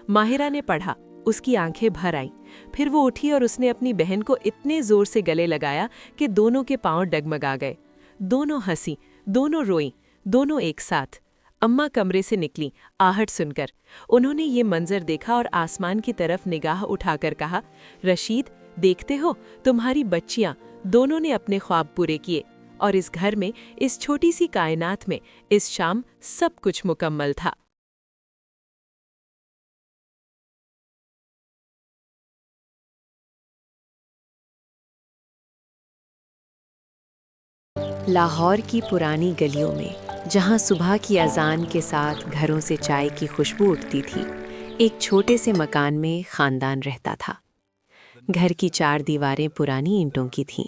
माहिरा ने पढ़ा। उसकी आंखें भर आईं। फिर वो उठी और उसने अपनी बहन को इतने जोर से गले लगाया कि दोनों के पांव डगमगा गए। दोनों हंसी, दोनों रोईं, दोनों एक साथ। अम्मा कमरे से निकली, आहट सुनकर। उन्होंने ये मंजर देखा और आसमान की तरफ निगाह उठाकर कहा, रशीद, देखते हो, तुम्हारी बच्चियां दोनों ने अपने ख्वाब पूरे किए। और इस घर में, इस छोटी सी कायनात में, इस शाम सब कुछ मुकम्मल था। लाहौर की पुरानी गलियों में, जहां सुबह की अजान के साथ घरों से चाय की खुशबू उठती थी, एक छोटे से मकान में खानदान रहता था। घर की 4 दीवारें पुरानी ईंटों की थीं,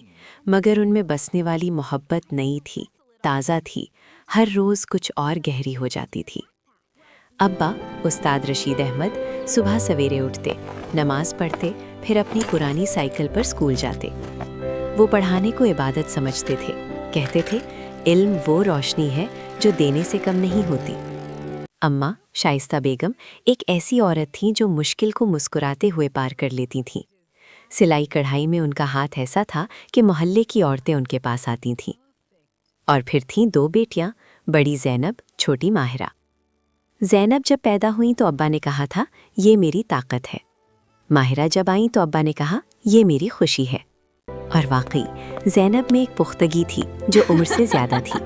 मगर उनमें बसने वाली मोहब्बत नई थी, ताज़ा थी, हर रोज़ कुछ और गहरी हो जाती थी। अब्बा, उस्ताद रशीद अहमद, सुबह सवेरे उठते, नमाज पढ़ते, फिर अपनी पुरानी साइकिल पर स्कूल जाते। वो पढ़ाने को इबादत समझते थे। कहते थे, इल्म वो रोशनी है जो देने से कम नहीं होती। अम्मा, शाइस्ता बेगम, एक ऐसी औरत थीं जो मुश्किल को मुस्कुराते हुए पार कर लेती थीं। सिलाई कढ़ाई में उनका हाथ ऐसा था कि मोहल्ले की औरतें उनके पास आती थीं। और फिर थीं 2 बेटियां, बड़ी ज़ैनब, छोटी माहिरा। ज़ैनब जब पैदा हुई तो अब्बा ने कहा था, ये मेरी ताकत है। माहिरा जब आई तो अब्बा ने कहा, ये मेरी खुशी है। और वाकई ज़ैनब में एक पुख्तगी थी जो उम्र से ज़्यादा थी,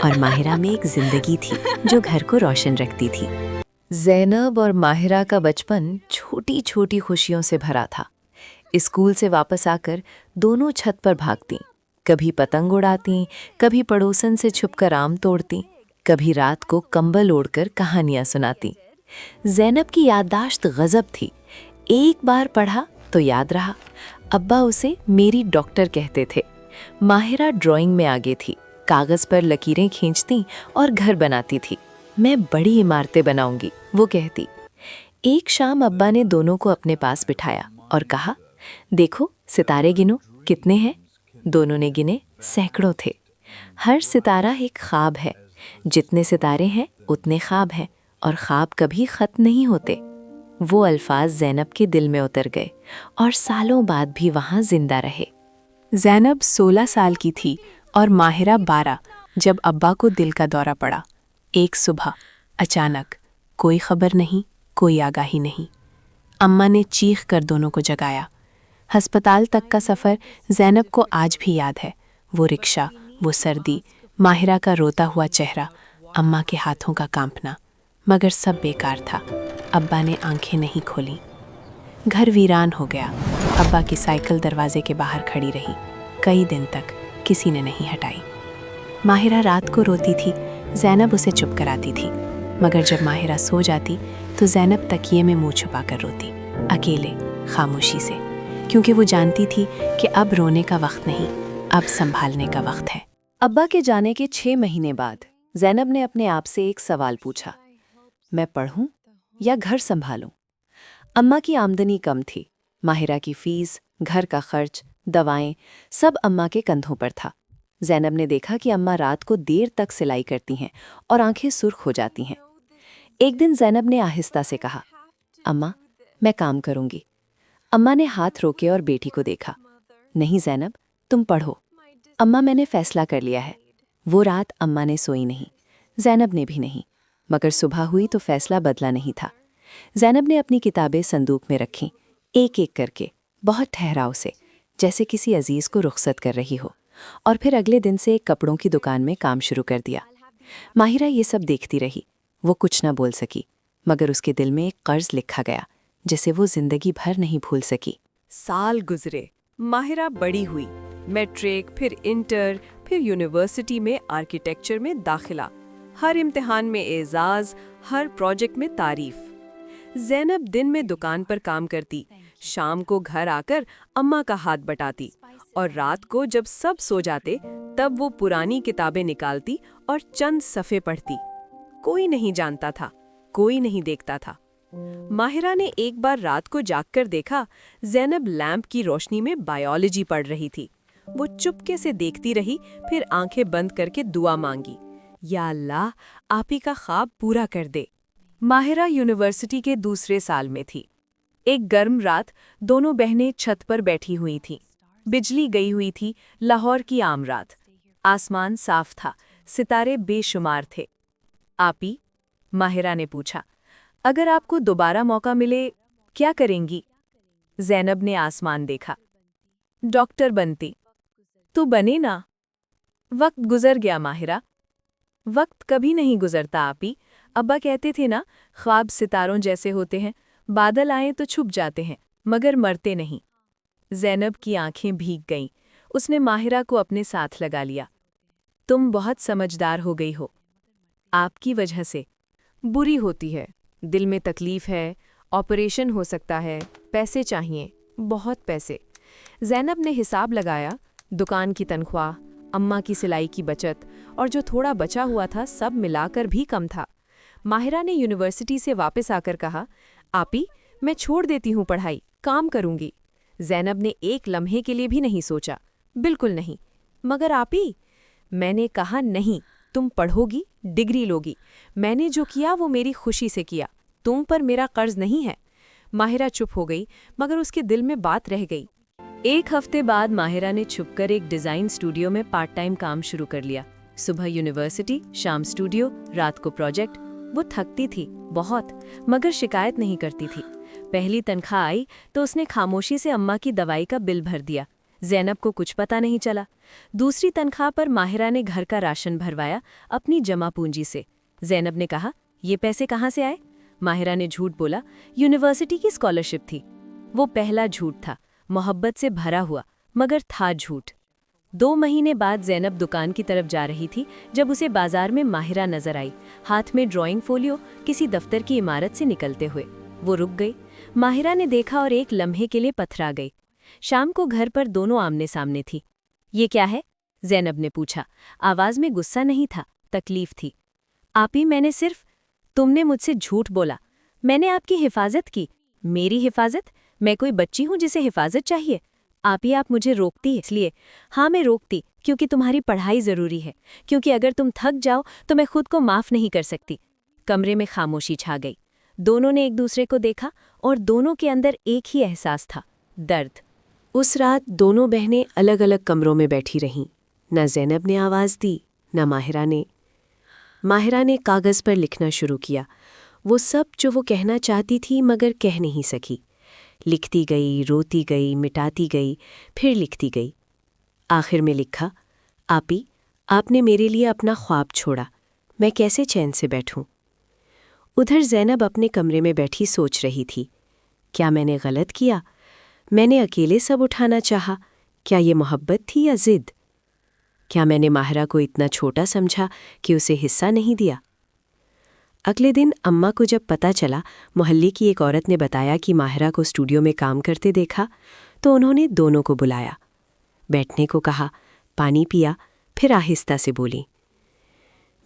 और माहिरा में एक ज़िंदगी थी जो घर को रोशन रखती थी। ज़ैनब और माहिरा का बचपन छोटी छोटी खुशियों से भरा था। स्कूल से वापस आकर दोनों छत पर भागतीं, कभी पतंग उड़ातीं, कभी पड़ोसन से छुपकर आम तोड़तीं, कभी रात को कंबल ओढ़कर कहानियाँ सुनातीं। ज़ैनब की याददाश्त गज़ब थी। एक बार पढ़ा तो याद रहा। अब्बा उसे मेरी डॉक्टर कहते थे। माहिरा ड्राइंग में आगे थी, कागज़ पर लकीरें खींचती और घर बनाती थी। मैं बड़ी इमारतें बनाऊंगी, वो कहती। एक शाम अब्बा ने दोनों को अपने पास बिठाया और कहा, देखो सितारे गिनो, कितने हैं? दोनों ने गिने, सैकड़ों थे। हर सितारा एक ख्वाब है। जितने सितारे हैं उतने ख्वाब हैं, और ख्वाब कभी ख़त्म नहीं होते। वो अल्फाज ज़ैनब के दिल में उतर गए और सालों बाद भी वहाँ जिंदा रहे। ज़ैनब 16 साल की थी और माहिरा 12 जब अब्बा को दिल का दौरा पड़ा। एक सुबह अचानक, कोई खबर नहीं, कोई आगाही नहीं। अम्मा ने चीख कर दोनों को जगाया। अस्पताल तक का सफ़र ज़ैनब को आज भी याद है। वो रिक्शा, वो सर्दी, माहिरा का रोता हुआ चेहरा, अम्मा के हाथों का कांपना। मगर सब बेकार था। अब्बा ने आंखें नहीं खोलीं। घर वीरान हो गया। अब्बा की साइकिल दरवाजे के बाहर खड़ी रही। कई दिन तक किसी ने नहीं हटाई। माहिरा रात को रोती थी, ज़ैनब उसे चुप कराती थी। मगर जब माहिरा सो जाती तो ज़ैनब तकिए में मुंह छुपा कर रोती, अकेले, खामोशी से, क्योंकि वो जानती थी कि अब रोने का वक्त नहीं, अब संभालने का वक्त है। अब्बा के जाने के 6 महीने बाद ज़ैनब ने अपने आप से एक सवाल पूछा, मैं पढ़ूं या घर संभालूं? अम्मा की आमदनी कम थी। माहिरा की फीस, घर का खर्च, दवाएं, सब अम्मा के कंधों पर था। ज़ैनब ने देखा कि अम्मा रात को देर तक सिलाई करती हैं और आंखें सुर्ख हो जाती हैं। एक दिन ज़ैनब ने आहिस्ता से कहा, अम्मा, मैं काम करूंगी। अम्मा ने हाथ रोके और बेटी को देखा। नहीं ज़ैनब, तुम पढ़ो। अम्मा, मैंने फैसला कर लिया है। वो रात अम्मा ने सोई नहीं, ज़ैनब ने भी नहीं। मगर सुबह हुई तो फैसला बदला नहीं था। ज़ैनब ने अपनी किताबें संदूक में रखीं, एक एक करके, बहुत ठहराव से, जैसे किसी अजीज़ को रुखसत कर रही हो। और फिर अगले दिन से एक कपड़ों की दुकान में काम शुरू कर दिया। माहिरा ये सब देखती रही। वो कुछ न बोल सकी, मगर उसके दिल में एक कर्ज लिखा गया जिसे वो जिंदगी भर नहीं भूल सकी। साल गुजरे, माहिरा बड़ी हुई। मैट्रिक, फिर इंटर, फिर यूनिवर्सिटी में आर्किटेक्चर में दाखिला। हर इम्तिहान में एजाज, हर प्रोजेक्ट में तारीफ। ज़ैनब दिन में दुकान पर काम करती, शाम को घर आकर अम्मा का हाथ बटाती, और रात को जब सब सो जाते तब वो पुरानी किताबें निकालती और चंद सफ़े पढ़ती। कोई नहीं जानता था, कोई नहीं देखता था। माहिरा ने एक बार रात को जागकर देखा, ज़ैनब लैंप की रोशनी में बायोलॉजी पढ़ रही थी। वो चुपके से देखती रही, फिर आंखें बंद करके दुआ मांगी, या अल्लाह, आप ही का ख्वाब पूरा कर दे। माहिरा यूनिवर्सिटी के दूसरे साल में थी। एक गर्म रात दोनों बहनें छत पर बैठी हुई थीं। बिजली गई हुई थी, लाहौर की आम रात। आसमान साफ था, सितारे बेशुमार थे। आपी, माहिरा ने पूछा, अगर आपको दोबारा मौका मिले क्या करेंगी? ज़ैनब ने आसमान देखा। डॉक्टर बनती। तू बने ना। वक्त गुजर गया माहिरा। वक्त कभी नहीं गुजरता आपी। अब्बा कहते थे ना, ख्वाब सितारों जैसे होते हैं, बादल आए तो छुप जाते हैं मगर मरते नहीं। ज़ैनब की आंखें भीग गईं। उसने माहिरा को अपने साथ लगा लिया। तुम बहुत समझदार हो गई हो। आपकी वजह से। बुरी होती है, दिल में तकलीफ है, ऑपरेशन हो सकता है, पैसे चाहिए, बहुत पैसे। ज़ैनब ने हिसाब लगाया, दुकान की तनख्वाह, अम्मा की सिलाई की बचत और जो थोड़ा बचा हुआ था सब मिलाकर भी कम था। माहिरा ने यूनिवर्सिटी से वापस आकर कहा, आपी, मैं छोड़ देती हूँ पढ़ाई, काम करूँगी। ज़ैनब ने एक लम्हे के लिए भी नहीं सोचा, बिल्कुल नहीं। मगर आपी, मैंने कहा नहीं, तुम पढ़ोगी, डिग्री लोगी। मैंने जो किया वो मेरी खुशी से किया, तुम पर मेरा कर्ज नहीं है। माहिरा चुप हो गई, मगर उसके दिल में बात रह गई। एक हफ्ते बाद माहिरा ने छुपकर एक डिज़ाइन स्टूडियो में पार्ट टाइम काम शुरू कर लिया। सुबह यूनिवर्सिटी, शाम स्टूडियो, रात को प्रोजेक्ट। वो थकती थी बहुत, मगर शिकायत नहीं करती थी। पहली तनख्वाह आई तो उसने खामोशी से अम्मा की दवाई का बिल भर दिया। ज़ैनब को कुछ पता नहीं चला। दूसरी तनख्वाह पर माहिरा ने घर का राशन भरवाया अपनी जमा पूंजी से। ज़ैनब ने कहा, ये पैसे कहाँ से आए? माहिरा ने झूठ बोला, यूनिवर्सिटी की स्कॉलरशिप थी। वो पहला झूठ था, मोहब्बत से भरा हुआ, मगर था झूठ। 2 महीने बाद ज़ैनब दुकान की तरफ जा रही थी जब उसे बाजार में माहिरा नजर आई, हाथ में ड्राइंग फोलियो, किसी दफ्तर की इमारत से निकलते हुए। वो रुक गई। माहिरा ने देखा और एक लम्हे के लिए पथरा गई। शाम को घर पर दोनों आमने सामने थी। ये क्या है? ज़ैनब ने पूछा। आवाज में गुस्सा नहीं था, तकलीफ थी। आपी, मैंने सिर्फ। तुमने मुझसे झूठ बोला। मैंने आपकी हिफाजत की। मेरी हिफाजत? मैं कोई बच्ची हूँ जिसे हिफाजत चाहिए? आपी, आप मुझे रोकती है इसलिए। हाँ, मैं रोकती क्योंकि तुम्हारी पढ़ाई ज़रूरी है, क्योंकि अगर तुम थक जाओ तो मैं खुद को माफ़ नहीं कर सकती। कमरे में खामोशी छा गई। दोनों ने एक दूसरे को देखा और दोनों के अंदर एक ही एहसास था, दर्द। उस रात दोनों बहनें अलग अलग कमरों में बैठी रहीं। न ज़ैनब ने आवाज़ दी, न माहिरा ने। माहिरा ने कागज़ पर लिखना शुरू किया, वो सब जो वो कहना चाहती थी मगर कह नहीं सकी। लिखती गई, रोती गई, मिटाती गई, फिर लिखती गई। आखिर में लिखा, आपी, आपने मेरे लिए अपना ख्वाब छोड़ा, मैं कैसे चैन से बैठूं? उधर ज़ैनब अपने कमरे में बैठी सोच रही थी, क्या मैंने गलत किया? मैंने अकेले सब उठाना चाहा? क्या ये मोहब्बत थी या ज़िद? क्या मैंने माहिरा को इतना छोटा समझा कि उसे हिस्सा नहीं दिया? अगले दिन अम्मा को जब पता चला, मोहल्ले की एक औरत ने बताया कि माहिरा को स्टूडियो में काम करते देखा, तो उन्होंने दोनों को बुलाया, बैठने को कहा, पानी पिया, फिर आहिस्ता से बोली,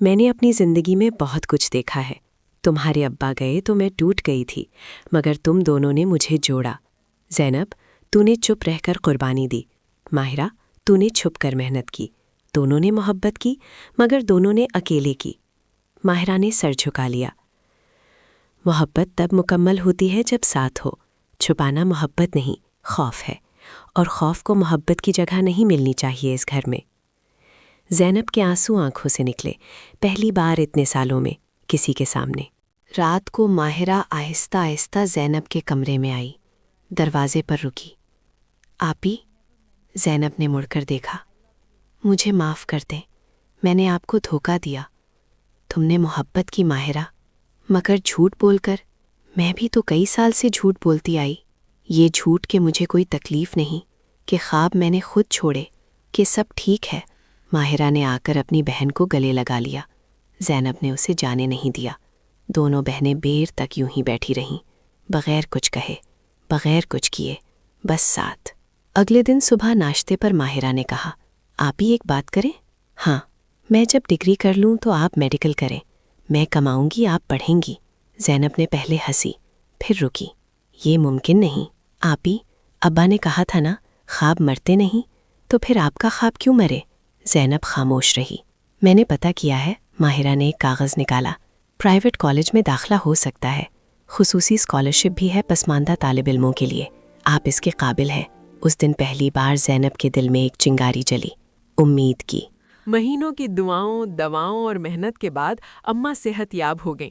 मैंने अपनी ज़िंदगी में बहुत कुछ देखा है। तुम्हारे अब्बा गए तो मैं टूट गई थी, मगर तुम दोनों ने मुझे जोड़ा। ज़ैनब, तूने चुप रहकर कुर्बानी दी। माहिरा, तूने छुप कर मेहनत की। दोनों ने मोहब्बत की, मगर दोनों ने अकेले की। माहिरा ने सर झुका लिया। मोहब्बत तब मुकम्मल होती है जब साथ हो। छुपाना मोहब्बत नहीं, खौफ है, और खौफ को मोहब्बत की जगह नहीं मिलनी चाहिए इस घर में। ज़ैनब के आंसू आंखों से निकले, पहली बार इतने सालों में किसी के सामने। रात को माहिरा आहिस्ता आहिस्ता ज़ैनब के कमरे में आई, दरवाजे पर रुकी। आपी? ज़ैनब ने मुड़कर देखा। मुझे माफ़ कर दें, मैंने आपको धोखा दिया। तुमने मोहब्बत की माहिरा, मगर झूठ बोलकर। मैं भी तो कई साल से झूठ बोलती आई। ये झूठ कि मुझे कोई तकलीफ़ नहीं, कि ख्वाब मैंने खुद छोड़े, कि सब ठीक है। माहिरा ने आकर अपनी बहन को गले लगा लिया। ज़ैनब ने उसे जाने नहीं दिया। दोनों बहनें देर तक यूं ही बैठी रहीं, बग़ैर कुछ कहे, बग़ैर कुछ किए, बस साथ। अगले दिन सुबह नाश्ते पर माहिरा ने कहा, आप ही एक बात करें? हाँ, मैं जब डिग्री कर लूँ तो आप मेडिकल करें, मैं कमाऊँगी, आप पढ़ेंगी। ज़ैनब ने पहले हंसी, फिर रुकी। ये मुमकिन नहीं। आप ही, अब्बा ने कहा था ना, ख्वाब मरते नहीं, तो फिर आपका ख्वाब क्यों मरे? ज़ैनब खामोश रही। मैंने पता किया है। माहिरा ने एक कागज़ निकाला। پرائیویٹ کالج میں داخلہ ہو سکتا ہے، خصوصی اسکالرشپ بھی ہے پسماندہ طالب علموں کے لیے، آپ اس کے قابل ہیں۔ اس دن پہلی بار زینب کے دل میں ایک چنگاری جلی، امید کی۔ مہینوں کی دعاؤں، دواؤں اور محنت کے بعد اماں صحت یاب ہو گئیں۔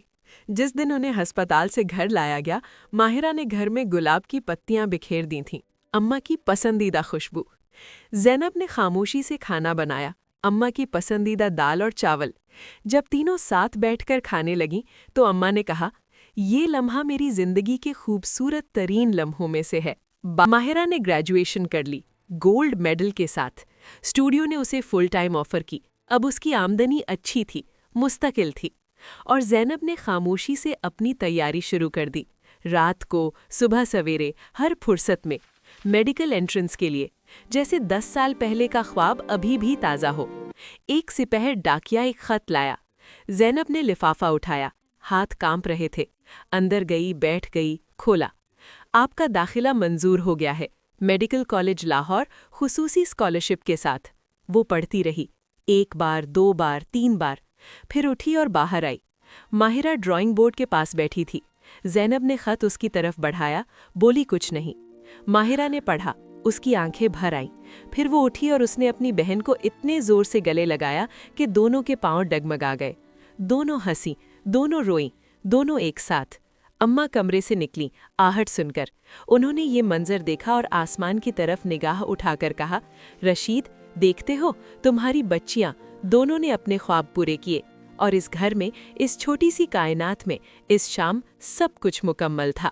جس دن انہیں ہسپتال سے گھر لایا گیا، ماہرہ نے گھر میں گلاب کی پتیاں بکھیر دی تھیں، اماں کی پسندیدہ خوشبو۔ زینب نے خاموشی سے کھانا بنایا، اماں کی پسندیدہ دال اور چاول۔ جب تینوں ساتھ بیٹھ کر کھانے لگیں تو اماں نے کہا، یہ لمحہ میری زندگی کے خوبصورت ترین لمحوں میں سے ہے۔ ماہرہ نے گریجویشن کر لی، گولڈ میڈل کے ساتھ۔ اسٹوڈیو نے اسے فل ٹائم آفر کی، اب اس کی آمدنی اچھی تھی، مستقل تھی، اور زینب نے خاموشی سے اپنی تیاری شروع کر دی۔ رات کو، صبح سویرے، ہر فرصت میں میڈیکل انٹرنس کے لیے، جیسے 10 سال پہلے کا خواب ابھی بھی تازہ ہو۔ ایک سپہر ڈاکیا ایک خط لایا۔ زینب نے لفافہ اٹھایا، ہاتھ کانپ رہے تھے، اندر گئی، بیٹھ گئی، کھولا۔ آپ کا داخلہ منظور ہو گیا ہے، میڈیکل کالج لاہور، خصوصی اسکالرشپ کے ساتھ۔ وہ پڑھتی رہی، 1 بار، 2 بار، 3 بار، پھر اٹھی اور باہر آئی۔ ماہرہ ڈرائنگ بورڈ کے پاس بیٹھی تھی۔ زینب نے خط اس کی طرف بڑھایا، بولی کچھ نہیں۔ ماہرہ نے پڑھا، اس کی آنکھیں بھر آئیں۔ پھر وہ اٹھی اور اس نے اپنی بہن کو اتنے زور سے گلے لگایا کہ دونوں کے پاؤں ڈگمگا گئے۔ دونوں ہنسی، دونوں روئیں، دونوں ایک ساتھ۔ اماں کمرے سے نکلیں، آہٹ سن کر۔ انہوں نے یہ منظر دیکھا اور آسمان کی طرف نگاہ اٹھا کر کہا، رشید، دیکھتے ہو، تمہاری بچیاں دونوں نے اپنے خواب پورے کیے، اور اس گھر میں، اس چھوٹی سی کائنات میں، اس شام سب کچھ مکمل تھا۔